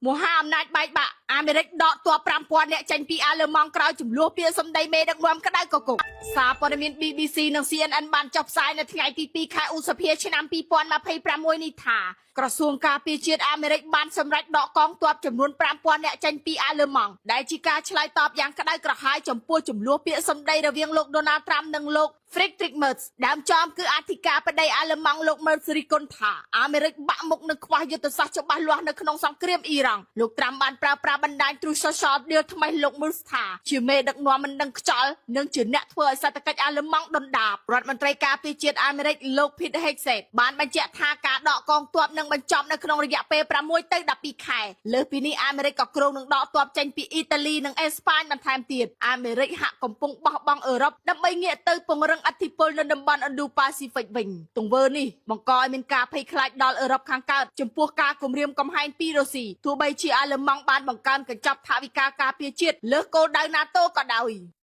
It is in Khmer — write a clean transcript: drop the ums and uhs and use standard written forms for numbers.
មហាអំណាចបែកបាក់អាមេរិកដកទ័ព 5000 នាក់ចេញពីអាល្លឺម៉ង់ក្រោយចំនួនពាក្យសម្ដីមេដឹកនាំក្តៅកគុកសារព័ត៌មាន BBC និង CNN បានចុះផ្សាយនៅថ្ងៃទី 2 ខែឧសភាឆ្នាំ 2026 នេះថាក្រសួងការពារជាតិអាមេរិកបានសម្រេចដកកងទ័ពចំនួន 5000 នាក់ចេញពីអាល្លឺម៉ង់ដែលជាការឆ្លើយតបយ៉ាងក្តៅក្រហាយចំពោះចំនួនពាក្យសម្ដីរវាងលោក Donald Trump និងលោក Friedrich Merz ដើមចំគឺអធិការបតីអាល្លឺម៉ង់លោក Merz រិះគន់ថាអាមេរិកបាក់មុខនឹងខ្វះយុទ្ធសាស្ត្រច្បាស់លាស់នៅក្នុងសង្គ្រាមអ៊ីរ៉ង់លោក Trump បានប្រើប្រាស់បណ្ដាញ Truth Social ដៀលថ្មីលោក Merz ថាជាមេដឹកនាំមិនដឹងខ្យល់និងជាអ្នកធ្វើឲ្យសេដ្ឋកិច្ចអាល្លឺម៉ង់ដុនដាបរដ្ឋមន្ត្រីការពារជាតិអាមេរិកលោក Pete Hegseth បានបញ្ជាក់ថាការដកកងទ័ពនឹងបញ្ចប់នៅក្នុងរយៈពេល 6 ទៅ 12 ខែលើសពីនេះអាមេរិកក៏គ្រោងនឹងដកទ័ពចេញពីអ៊ីតាលីនិងអេស្ប៉ាញបន្ថែមទៀតអាមេរិកហាក់កំពុងបោះបង់អឺរ៉ុបដើម្បីងាកទៅពង្រឹងឥទ្ធិពលនៅតំបន់ Indo-Pacific វិញទង្វើនេះបង្កឲ្យមានការភ័យខ្លាចដល់អឺរ៉ុបខាងកើតចំពោះការគំរាមកំហែងពីរុស្ស៊ីទោះបីជាអាល្លឺម៉ង់បានបង្កើនកញ្ចប់ថវិកាការពារជាតិលើសគោលដៅ NATO ក៏ដោយ